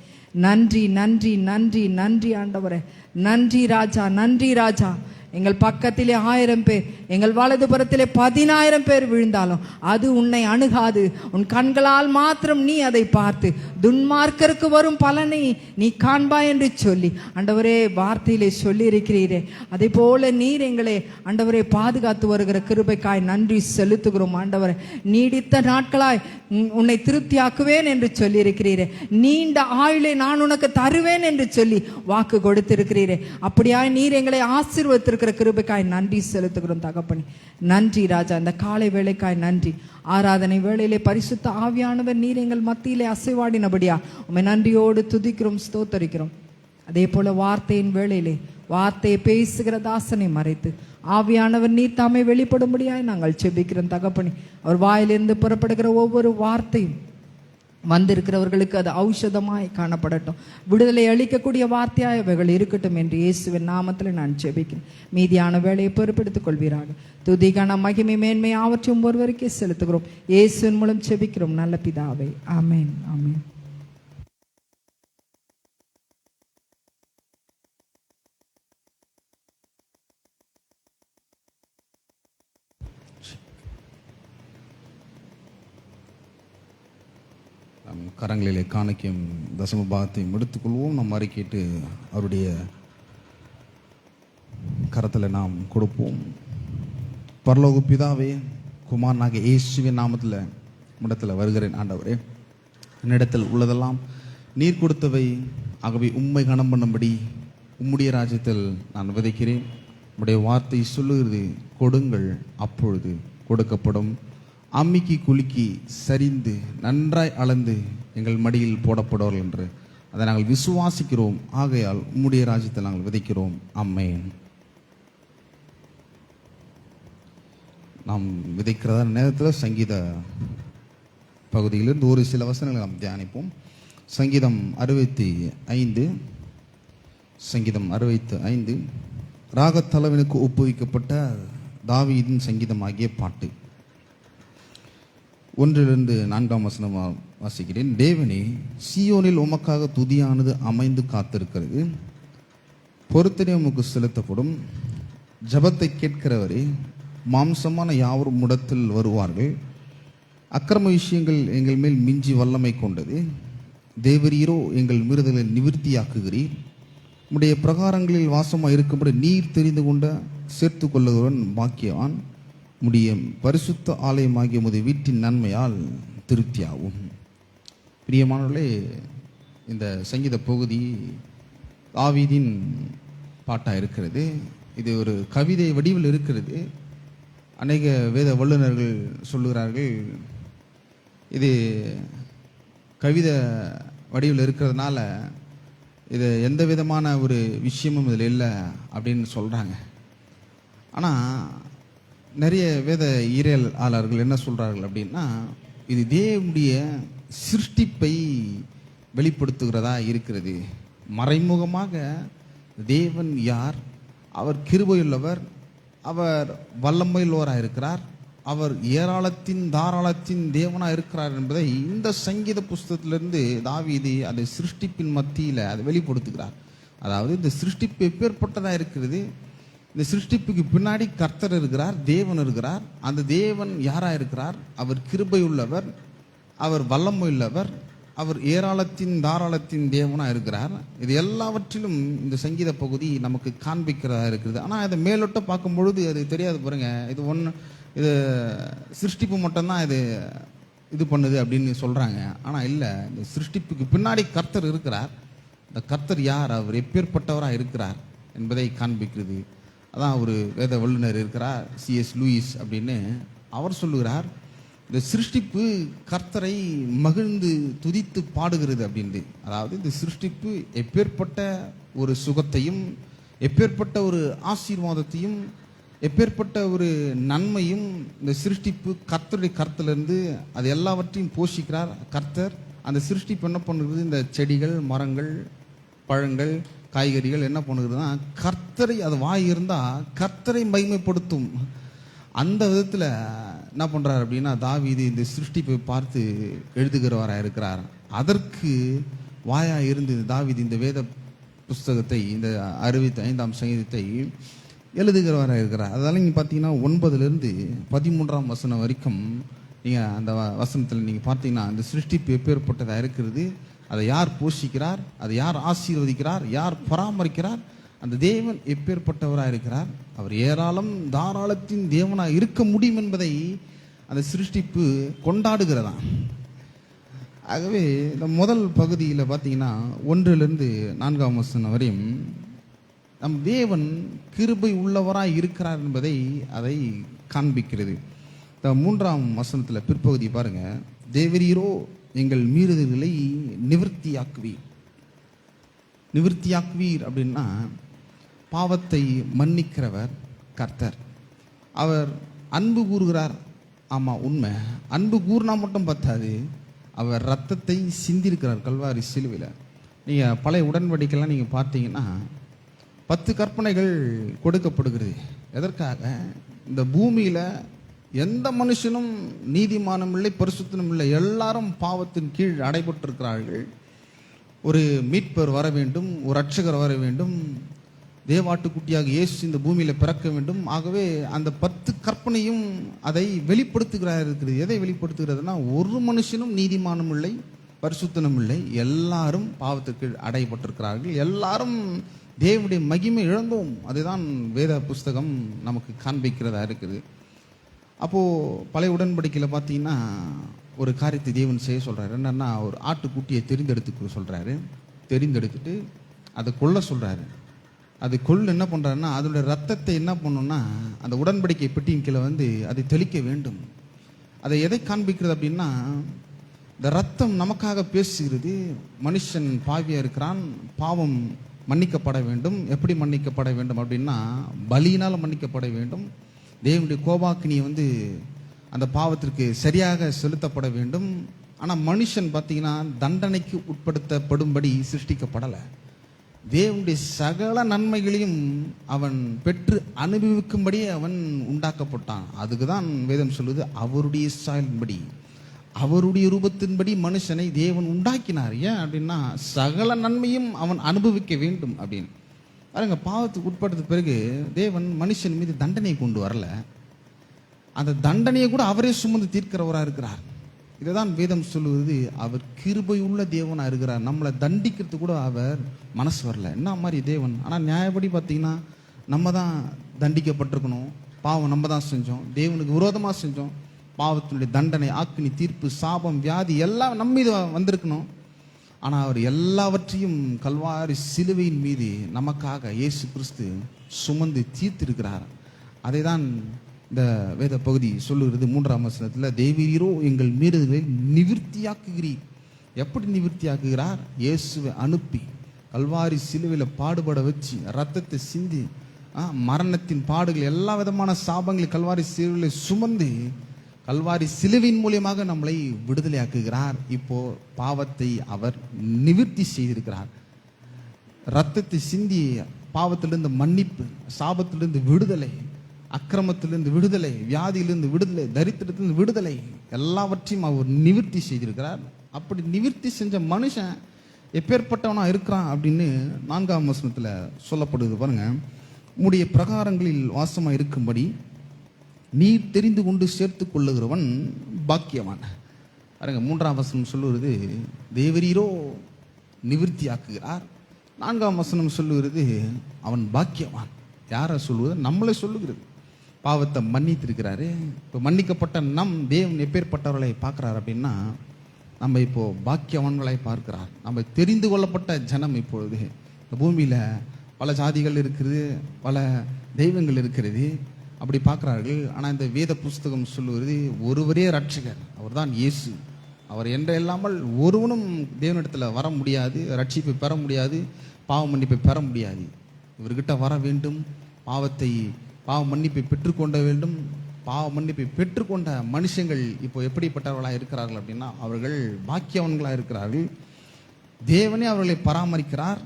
நன்றி நன்றி நன்றி நன்றி ஆண்டவரே. நன்றி ராஜா, நன்றி ராஜா. எங்கள் பக்கத்திலே 1000 பேர், எங்கள் வலது புறத்திலே 10,000 பேர் விழுந்தாலும் அது உன்னை அணுகாது. உன் கண்களால் மாத்திரம் நீ அதை பார்த்து துன்மார்க்கருக்கு வரும் பலனை நீ காண்பாய் என்று சொல்லி ஆண்டவரே வார்த்தையிலே சொல்லி இருக்கிறீரே. அதே போல நீர் எங்களை ஆண்டவரே பாதுகாத்து வருகிற கிருபைக்காய் நன்றி செலுத்துகிறோம் ஆண்டவரே. நீடித்த நாட்களாய் உன்னை திருப்தியாக்குவேன் என்று சொல்லி இருக்கிறீரே. நீண்ட ஆயுளை நான் உனக்கு தருவேன் என்று சொல்லி வாக்கு கொடுத்திருக்கிறீரே. அப்படியாய் நீர் எங்களை ஆசீர்வதித்திருக்கிற கொடுக்கிற கிருபைக்காய் நன்றி செலுத்துகிறோம் தகப்பனே. நன்றி ராஜா, இந்த காலை வேளைக்காய் நன்றி. ஆராதனை வேளையிலே பரிசுத்த ஆவியானவர் நீர் எங்கள் மத்தியிலே அசைவாடினபடியா உம்மை நன்றியோடு துதிக்கிறோம், ஸ்தோத்தரிக்கிறோம். அதே போல வார்த்தையின் வேளையிலே வார்த்தையை பேசுகிற தாசனை மறைத்து ஆவியானவர் நீர் தாமே வெளிப்படும்படியாய் நாங்கள் செபிக்கிறோம் தகப்பனே. அவர் வாயிலிருந்து புறப்படுகிற ஒவ்வொரு வார்த்தையும் வந்திருக்கிறவர்களுக்கு அது ஔஷதமாய் காணப்படட்டும், விடுதலை அளிக்கக்கூடிய வார்த்தையாய் அவைகள் இருக்கட்டும் என்று இயேசுவின் நாமத்தில் நான் செபிக்கிறேன். மீதியான வேலையை பொறுப்பெடுத்துக் கொள்வீராக. துதிக்கான மகிமை மேன்மை ஆவற்றும் ஒருவருக்கே செலுத்துகிறோம். இயேசுவின் மூலம் செபிக்கிறோம் நல்ல பிதாவே, ஆமென், ஆமென். கரங்களிலே காணிக்கையும் தசம பாகத்தையும் எடுத்துக்கொள்வோம். நாம் அறிக்கையிட்டு அவருடைய கரத்தில் நாம் கொடுப்போம். பரலோக பிதாவே, குமாரனாக இயேசுவின் நாமத்தில் இடத்துல வருகிறேன். ஆண்டவரே, என்னிடத்தில் உள்ளதெல்லாம் நீர் கொடுத்தவை, ஆகவே உம்மை கனம் பண்ணும்படி உம்முடைய ராஜ்யத்தில் நான் விதைக்கிறேன். உம்முடைய வார்த்தை சொல்லுகிறது, கொடுங்கள் அப்பொழுது கொடுக்கப்படும், அம்மிக்கு குலுக்கி சரிந்து நன்றாய் அளந்து எங்கள் மடியில் போடப்படுவார்கள் என்று அதை நாங்கள் விசுவாசிக்கிறோம். ஆகையால் உம்முடைய ராஜ்யத்தில் நாங்கள் விதைக்கிறோம். ஆமென். நாம் விதைக்கிறதா நேரத்தில் சங்கீத பகுதியிலிருந்து ஒரு சில வசனங்களை நாம் தியானிப்போம். சங்கீதம் 65 ராகத்தலைவனுக்கு ஒப்புவிக்கப்பட்ட தாவீதின் சங்கீதம் ஆகிய பாட்டு. 1-4 வாசிக்கிறேன். தேவனே, சீயோனில் உமக்காக துதியானது அமைந்து காத்திருக்கிறது, பொருத்தனை உமக்கு செலுத்தப்படும். ஜபத்தை கேட்கிறவரே, மாம்சமான யாவரும் முடத்தில் வருவார்கள். அக்கிரம விஷயங்கள் எங்கள் மேல் மிஞ்சி வல்லமை கொண்டது. தேவரீரோ எங்கள் மீறுதலை நிவிர்த்தியாக்குகிறீர். உம்முடைய பிரகாரங்களில் வாசமாக இருக்கும்படி நீர் தெரிந்து கொண்ட சேர்த்து கொள்ளுகிறவன் பாக்கியவான். உம்முடைய பரிசுத்த ஆலயமாகிய உமது வீட்டின் நன்மையால் திருப்தியாகும். பிரியமானவர்களே, இந்த சங்கீத பகுதி தாவீதின் பாட்டாக இருக்கிறது. இது ஒரு கவிதை வடிவில் இருக்கிறது. அநேக வேத வல்லுநர்கள் சொல்லுகிறார்கள், இது கவிதை வடிவில் இருக்கிறதுனால இது எந்த விதமான ஒரு விஷயமும் இதில் இல்லை அப்படின்னு சொல்கிறாங்க. ஆனால் நிறைய வேத ஈரலாளர்கள் என்ன சொல்கிறார்கள் அப்படின்னா, இது தேவனுடைய சிருஷ்டிப்பை வெளிப்படுத்துகிறதா இருக்கிறது. மறைமுகமாக தேவன் யார், அவர் கிருபையுள்ளவர், அவர் வல்லமையுள்ளவராக இருக்கிறார், அவர் ஏராளத்தின் தாராளத்தின் தேவனாக இருக்கிறார் என்பதை இந்த சங்கீத புஸ்தகத்திலிருந்து தாவீது அந்த சிருஷ்டிப்பின் மத்தியில் அதை வெளிப்படுத்துகிறார். அதாவது இந்த சிருஷ்டிப்பு எப்பேற்பட்டதாக இருக்கிறது, இந்த சிருஷ்டிப்புக்கு பின்னாடி கர்த்தர் இருக்கிறார், தேவன் இருக்கிறார். அந்த தேவன் யாராக இருக்கிறார், அவர் கிருபையுள்ளவர், அவர் வல்லமையுள்ளவர், அவர் ஏராளத்தின் தாராளத்தின் தேவனாக இருக்கிறார். இது எல்லாவற்றிலும் இந்த சங்கீத பகுதி நமக்கு காண்பிக்கிறதா இருக்குது. ஆனால் அதை மேலோட்ட பார்க்கும் பொழுது அது தெரியாது பாருங்க. இது சிருஷ்டிப்பு மட்டும்தான் இது பண்ணுது அப்படின்னு சொல்கிறாங்க. ஆனால் இல்லை, இந்த சிருஷ்டிப்புக்கு பின்னாடி கர்த்தர் இருக்கிறார். இந்த கர்த்தர் யார், அவர் எப்பேற்பட்டவராக இருக்கிறார் என்பதை காண்பிக்கிறது. அதான் ஒரு வேத வல்லுநர் இருக்கிறார், C.S. லூயிஸ் அப்படின்னு. அவர் சொல்லுகிறார், இந்த சிருஷ்டிப்பு கர்த்தரை மகிழ்ந்து துதித்து பாடுகிறது அப்படின்னு. அதாவது இந்த சிருஷ்டிப்பு எப்பேற்பட்ட ஒரு சுகத்தையும், எப்பேற்பட்ட ஒரு ஆசீர்வாதத்தையும், எப்பேற்பட்ட ஒரு நன்மையும் இந்த சிருஷ்டிப்பு கர்த்தருடைய கருத்திலிருந்து அது எல்லாவற்றையும் போஷிக்கிறார் கர்த்தர். அந்த சிருஷ்டிப்பு என்ன பண்ணுறது, இந்த செடிகள், மரங்கள், பழங்கள், காய்கறிகள் என்ன பண்ணுறதுன்னா கர்த்தரை, அது வாய் இருந்தால் கர்த்தரை மகிமைப்படுத்தும். அந்த விதத்தில் என்ன பண்ணுறார் அப்படின்னா தாவீது இந்த சிருஷ்டிப்பை பார்த்து எழுதுகிறவராக இருக்கிறார். அதற்கு வாயாக இருந்து தாவீது இந்த வேத புஸ்தகத்தை, இந்த 65ஆம் சங்கீதத்தை எழுதுகிறவராக இருக்கிறார். அதனால் நீங்கள் பார்த்தீங்கன்னா 9-13 வசனம் வரைக்கும் நீங்கள் அந்த வசனத்தில் நீங்கள் பார்த்தீங்கன்னா இந்த சிருஷ்டிப்பு எப்பேற்பட்டதாக இருக்கிறது, அதை யார் போஷிக்கிறார், அதை யார் ஆசீர்வதிக்கிறார், யார் பராமரிக்கிறார், அந்த தேவன் எப்பேற்பட்டவராக இருக்கிறார், அவர் ஏராளம் தாராளத்தின் தேவனாக இருக்க முடியும் என்பதை அந்த சிருஷ்டிப்பு கொண்டாடுகிறதா. ஆகவே இந்த முதல் பகுதியில் பார்த்தீங்கன்னா 1-4 வசனம் வரையும் நம் தேவன் கிருபை உள்ளவராய் இருக்கிறார் என்பதை அதை காண்பிக்கிறது. இந்த 3ஆம் வசனத்தில் பிற்பகுதி பாருங்க, தேவரீரோ எங்கள் மீறுதல்களை நிவர்த்தியாக்குவீர். நிவர்த்தியாக்குவீர் அப்படின்னா பாவத்தை மன்னிக்கிறவர் கர்த்தர். அவர் அன்பு கூறுகிறார். ஆமாம், உண்மை. அன்பு கூறினா மட்டும் பத்தாது, அவர் ரத்தத்தை சிந்திருக்கிறார் கல்வாரி சிலுவையில். நீங்கள் பழைய உடன்படிக்கைலாம் நீங்கள் பார்த்தீங்கன்னா 10 கற்பனைகள் கொடுக்கப்படுகிறது. எதற்காக? இந்த பூமியில் எந்த மனுஷனும் நீதிமானம் இல்லை, பரிசுத்தனும் இல்லை, எல்லாரும் பாவத்தின் கீழ் அடைபட்டிருக்கிறார்கள். ஒரு மீட்பர் வர வேண்டும், ஒரு ரட்சகர் வர வேண்டும், தேவாட்டுக்குட்டியாக இயேசு இந்த பூமியில் பிறக்க வேண்டும். ஆகவே அந்த 10 கற்பனையும் அதை வெளிப்படுத்துகிறார் இருக்கிறது. எதை வெளிப்படுத்துகிறதுனா, ஒரு மனுஷனும் நீதிமானம் இல்லை, பரிசுத்தனும் இல்லை, எல்லாரும் பாவத்திற்கு அடைபட்டிருக்கிறார்கள், எல்லாரும் தேவனுடைய மகிமை இழந்தோம். அதுதான் வேத புஸ்தகம் நமக்கு காண்பிக்கிறதா இருக்குது. அப்போது பழைய உடன்படிக்கையில் பார்த்தீங்கன்னா ஒரு காரியத்தை தேவன் செய்ய சொல்கிறாரு. என்னன்னா, ஒரு ஆட்டுக்குட்டியை தெரிந்தெடுத்துக்க சொல்கிறாரு. தெரிந்தெடுத்துட்டு அதை கொல்ல சொல்கிறாரு. அது கொள்ள என்ன பண்ணுறாருன்னா, அதோட ரத்தத்தை என்ன பண்ணணும்னா அந்த உடன்படிக்கை பெட்டியின் கீழே வந்து அதை தெளிக்க வேண்டும். அதை எதை காண்பிக்கிறது அப்படின்னா, இந்த ரத்தம் நமக்காக பேசுகிறது. மனுஷன் பாவியாக இருக்கிறான், பாவம் மன்னிக்கப்பட வேண்டும். எப்படி மன்னிக்கப்பட வேண்டும் அப்படின்னா, பலியினால் மன்னிக்கப்பட வேண்டும். தேவனுடைய கோபாக்கினியை வந்து அந்த பாவத்திற்கு சரியாக செலுத்தப்பட வேண்டும். ஆனால் மனுஷன் பார்த்தீங்கன்னா தண்டனைக்கு உட்படுத்தப்படும்படி சிருஷ்டிக்கப்படலை. தேவனுடைய சகல நன்மைகளையும் அவன் பெற்று அனுபவிக்கும்படியே அவன் உண்டாக்கப்பட்டான். அதுக்கு தான் வேதம் சொல்லுது, அவருடைய சாயலின்படி, அவருடைய ரூபத்தின்படி மனுஷனை தேவன் உண்டாக்கினார். ஏன் அப்படின்னா, சகல நன்மையும் அவன் அனுபவிக்க வேண்டும் அப்படின்னு. பாருங்க, பாவத்துக்கு உட்படுத்த பிறகு தேவன் மனுஷன் மீது தண்டனையை கொண்டு வரல, அந்த தண்டனையை கூட அவரே சுமந்து தீர்க்கிறவராக இருக்கிறார். இதை தான் வேதம் சொல்லுவது, அவர் கிருபையுள்ள தேவனாக இருக்கிறார். நம்மளை தண்டிக்கிறது கூட அவர் மனசு வரல. என்ன மாதிரி தேவன். ஆனால் நியாயப்படி பார்த்தீங்கன்னா நம்ம தான் தண்டிக்கப்பட்டிருக்கணும். பாவம் நம்ம தான் செஞ்சோம், தேவனுக்கு விரோதமாக செஞ்சோம். பாவத்தினுடைய தண்டனை, ஆக்கினி, தீர்ப்பு, சாபம், வியாதி எல்லாம் நம்ம மீது வந்திருக்கணும். ஆனால் அவர் எல்லாவற்றையும் கல்வாரி சிலுவையின் மீது நமக்காக இயேசு கிறிஸ்து சுமந்து தீர்த்திருக்கிறார். அதை தான் இந்த வேத பகுதி சொல்லுகிறது 3ஆம் வசனத்தில், தேவரீரோ எங்கள் மீறுதல்களை நிவர்த்தியாக்குகிறீர். எப்படி நிவர்த்தியாக்குகிறார்? இயேசுவை அனுப்பி கல்வாரி சிலுவையில் பாடுபட வச்சு ரத்தத்தை சிந்தி மரணத்தின் பாடுகள், எல்லா விதமான சாபங்களை கல்வாரி சிலுவையில் சுமந்து கல்வாரி சிலுவையின் மூலியமாக நம்மளை விடுதலை ஆக்குகிறார். இப்போ பாவத்தை அவர் நிவர்த்தி செய்திருக்கிறார். ரத்தத்தை சிந்தி பாவத்திலிருந்து மன்னிப்பு, சாபத்திலிருந்து விடுதலை, அக்கிரமத்திலிருந்து விடுதலை, வியாதியிலிருந்து விடுதலை, தரித்திரத்திலிருந்து விடுதலை, எல்லாவற்றையும் அவர் நிவர்த்தி செய்திருக்கிறார். அப்படி நிவர்த்தி செஞ்ச மனுஷன் எப்பேற்பட்டவனா இருக்கிறான் அப்படின்னு 4ஆம் வசனத்தில் சொல்லப்படுது. பாருங்க, உம்முடைய பிரகாரங்களில் வாசமா இருக்கும்படி நீ தெரிந்து கொண்டு சேர்த்து கொள்ளுகிறவன் பாக்கியவான். பாருங்க, 3ஆம் வசனம் சொல்லுகிறது தேவரீரோ நிவர்த்தி ஆக்குகிறார். 4ஆம் வசனம் சொல்லுகிறது அவன் பாக்கியவான். யாரை சொல்லுவது? நம்மளை சொல்லுகிறது. பாவத்தை மன்னித்திருக்கிறாரு. இப்போ மன்னிக்கப்பட்ட தேவன் எப்பேற்பட்டவர்களை பார்க்கிறார் அப்படின்னா, நம்ம இப்போ பாக்கியவான்களை பார்க்கிறார். நம்ம தெரிந்து கொள்ளப்பட்ட ஜனம். இப்பொழுது இந்த பூமியில் பல ஜாதிகள் இருக்கிறது, பல தெய்வங்கள் இருக்கிறது, அப்படி பார்க்குறார்கள். ஆனால் இந்த வேத புஸ்தகம் சொல்லுவது ஒருவரே ரட்சகர், அவர் தான் இயேசு. அவர் என்ற இல்லாமல் ஒருவனும் தேவனிடத்தில் வர முடியாது, ரட்சிப்பை பெற முடியாது, பாவ மன்னிப்பை பெற முடியாது. இவர்கிட்ட வர வேண்டும், பாவ மன்னிப்பை பெற்றுக்கொண்ட வேண்டும். பாவ மன்னிப்பை பெற்றுக்கொண்ட மனுஷங்கள் இப்போ எப்படிப்பட்டவர்களாக இருக்கிறார்கள் அப்படின்னா, அவர்கள் பாக்கியவன்களாக இருக்கிறார்கள். தேவனே அவர்களை பராமரிக்கிறார்.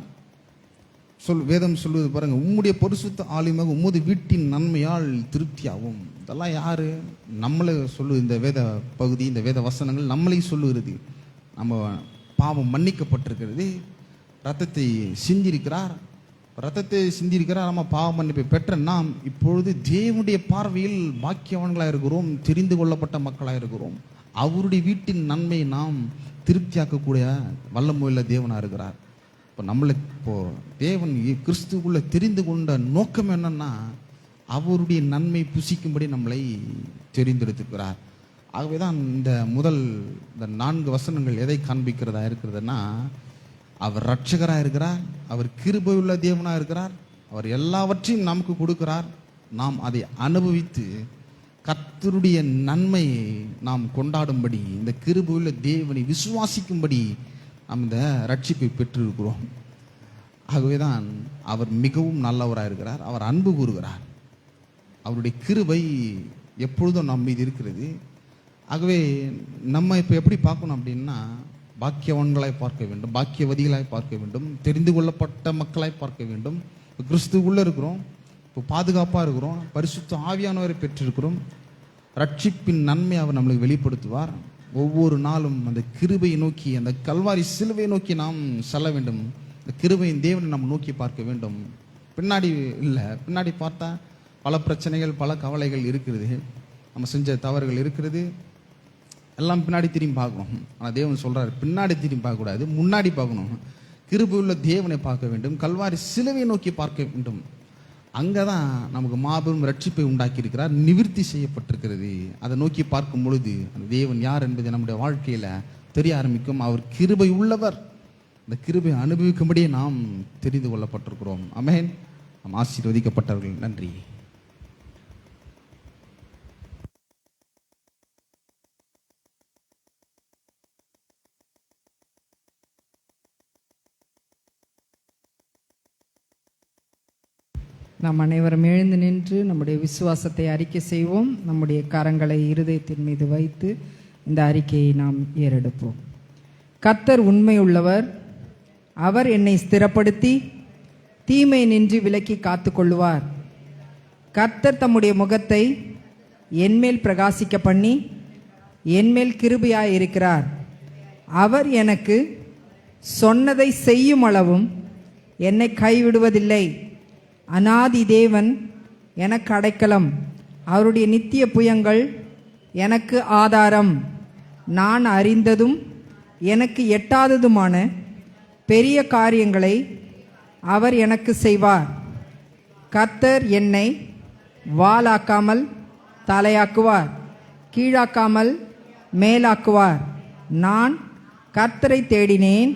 வேதம் சொல்லுவது பாருங்க, உம்முடைய பரிசுத்த ஆலயமாக உமது வீட்டின் நன்மையால் திருப்தியாகும். இதெல்லாம் யாரு? நம்மளை சொல்லுது இந்த வேத பகுதி, இந்த வேத வசனங்கள் நம்மளையும் சொல்லுகிறது. நம்ம பாவம் மன்னிக்கப்பட்டிருக்கிறது, ரத்தத்தை சிந்திருக்கிறார். நம்ம பாவ மன்னிப்பை பெற்ற நாம் இப்பொழுது தேவனுடைய பார்வையில் பாக்கியவான்களாக இருக்கிறோம், தெரிந்து கொள்ளப்பட்ட மக்களாக இருக்கிறோம். அவருடைய வீட்டின் நன்மையை நாம் திருப்தியாக்கக்கூடிய வல்லமையுள்ள தேவனாக இருக்கிறார். நம்மளை இப்போ தேவன் கிறிஸ்துக்குள்ள தெரிந்து கொண்ட நோக்கம் என்னன்னா, அவருடைய நன்மை புசிக்கும்படி நம்மளை தெரிந்தெடுத்துக்கிறார். ஆகவேதான் இந்த 4 வசனங்கள் எதை காண்பிக்கிறதா இருக்கிறதுனா, அவர் ரட்சகராக இருக்கிறார், அவர் கிருபையுள்ள தேவனாக இருக்கிறார், அவர் எல்லாவற்றையும் நமக்கு கொடுக்கிறார். நாம் அதை அனுபவித்து கர்த்தருடைய நன்மையை நாம் கொண்டாடும்படி, இந்த கிருபையுள்ள தேவனை விசுவாசிக்கும்படி நாம் இந்த ரட்சிப்பை பெற்றிருக்கிறோம். ஆகவேதான் அவர் மிகவும் நல்லவராக இருக்கிறார். அவர் அன்பு கூறுகிறார். அவருடைய கிருபை எப்பொழுதும் நம் மீது இருக்கிறது. ஆகவே நம்ம இப்போ எப்படி பார்க்கணும் அப்படின்னா, பாக்கியவான்களாய் பார்க்க வேண்டும், பாக்கியவதிகளாய் பார்க்க வேண்டும், தெரிந்து கொள்ளப்பட்ட மக்களாய் பார்க்க வேண்டும். இப்போ கிறிஸ்துவுக்குள்ளே இருக்கிறோம், இப்போ பாதுகாப்பாக இருக்கிறோம், பரிசுத்த ஆவியானவரை பெற்றிருக்கிறோம். ரட்சிப்பின் நன்மை அவர் நம்மளுக்கு வெளிப்படுத்துவார். ஒவ்வொரு நாளும் அந்த கிருபையை நோக்கி, அந்த கல்வாரி சிலுவை நோக்கி நாம் செல்ல வேண்டும். இந்த கிருபையின் தேவனை நாம் நோக்கி பார்க்க வேண்டும். பின்னாடி இல்லை, பின்னாடி பார்த்தா பல பிரச்சனைகள், பல கவலைகள் இருக்கிறது, நம்ம செஞ்ச தவறுகள் இருக்கிறது, எல்லாம் பின்னாடி திரும்பி பார்க்கணும். ஆனால் தேவன் சொல்கிறார், பின்னாடி திரும்பி பார்க்கக்கூடாது, முன்னாடி பார்க்கணும். கிருபையுள்ள தேவனை பார்க்க வேண்டும், கல்வாரி சிலுவை நோக்கி பார்க்க வேண்டும். அங்கே தான் நமக்கு மாபெரும் ரட்சிப்பை உண்டாக்கி இருக்கிறார், நிவிர்த்தி செய்யப்பட்டிருக்கிறது. அதை நோக்கி பார்க்கும் பொழுது அந்த தேவன் யார் என்பதை நம்முடைய வாழ்க்கையில் தெரிய ஆரம்பிக்கும். அவர் கிருபை உள்ளவர். அந்த கிருபை அனுபவிக்கும்படியே நாம் தெரிந்து கொள்ளப்பட்டிருக்கிறோம். ஆமென். நாம் ஆசீர்வதிக்கப்பட்டவர்கள். நன்றி. நாம் அனைவரும் எழுந்து நின்று நம்முடைய விசுவாசத்தை அறிக்கை செய்வோம். நம்முடைய கரங்களை இருதயத்தின் மீது வைத்து இந்த அறிக்கையை நாம் ஏறெடுப்போம். கர்த்தர் உண்மை உள்ளவர். அவர் என்னை ஸ்திரப்படுத்தி தீமை நின்று விலக்கி காத்து கொள்ளுவார். கர்த்தர் தம்முடைய முகத்தை என்மேல் பிரகாசிக்க பண்ணி என்மேல் கிருபையாய் இருக்கிறார். அவர் எனக்கு சொன்னதை செய்யும் அளவும் என்னை கைவிடுவதில்லை. அநாதி தேவன் எனக்கு அடைக்கலம். அவருடைய நித்திய புயங்கள் எனக்கு ஆதாரம். நான் அறிந்ததும் எனக்கு எட்டாததுமான பெரிய காரியங்களை அவர் எனக்கு செய்வார். கர்த்தர் என்னை வாலாக்காமல் தலையாக்குவார், கீழாக்காமல் மேலாக்குவார். நான் கர்த்தரை தேடினேன்,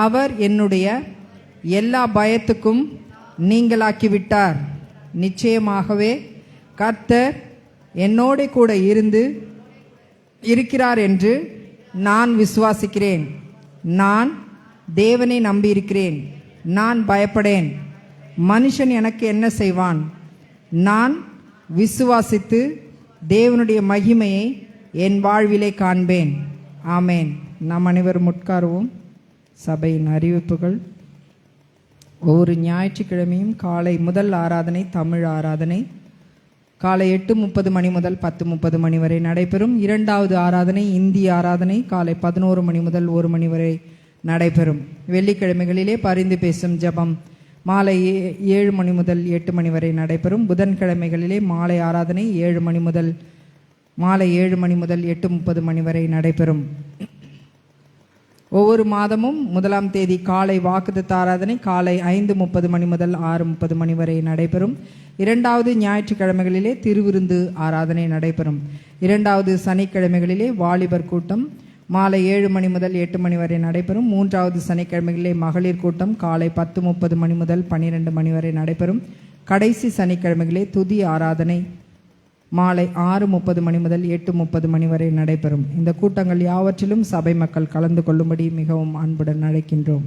அவர் என்னுடைய எல்லா பயத்துக்கும் நீங்களாக்கிவிட்டார். நிச்சயமாகவே கர்த்தர் என்னோட கூட இருக்கிறார் என்று நான் விசுவாசிக்கிறேன். நான் தேவனை நம்பியிருக்கிறேன். நான் பயப்படேன். மனுஷன் எனக்கு என்ன செய்வான்? நான் விசுவாசித்து தேவனுடைய மகிமையை என் வாழ்விலே காண்பேன். ஆமேன். நாம் அனைவரும் உட்காருவோம். சபையின் அறிவிப்புகள். ஒவ்வொரு ஞாயிற்றுக்கிழமையும் காலை முதல் ஆராதனை தமிழ் ஆராதனை காலை 8:30 மணி முதல் 10:30 மணி வரை நடைபெறும். இரண்டாவது ஆராதனை இந்தி ஆராதனை காலை 11 மணி முதல் 1 மணி வரை நடைபெறும். வெள்ளிக்கிழமைகளிலே பரிந்து பேசும் ஜெபம் மாலை 7 மணி முதல் 8 மணி வரை நடைபெறும். புதன்கிழமைகளிலே மாலை ஆராதனை மாலை 7 மணி முதல் 8:30 மணி வரை நடைபெறும். ஒவ்வொரு மாதமும் 1ஆம் தேதி காலை வாக்குத்தத்த ஆராதனை காலை 5:30 மணி முதல் 6:30 மணி வரை நடைபெறும். இரண்டாவது ஞாயிற்றுக்கிழமைகளிலே திருவிருந்து ஆராதனை நடைபெறும். இரண்டாவது சனிக்கிழமைகளிலே வாலிபர் கூட்டம் மாலை 7 மணி முதல் 8 மணி வரை நடைபெறும். மூன்றாவது சனிக்கிழமைகளிலே மகளிர் கூட்டம் காலை 10:30 மணி முதல் 12 மணி வரை நடைபெறும். கடைசி சனிக்கிழமைகளிலே துதி ஆராதனை மாலை 6:30 மணி முதல் 8:30 மணி வரை நடைபெறும். இந்த கூட்டங்கள் யாவற்றிலும் சபை மக்கள் கலந்து கொள்ளும்படி மிகவும் அன்புடன் அழைக்கின்றோம்.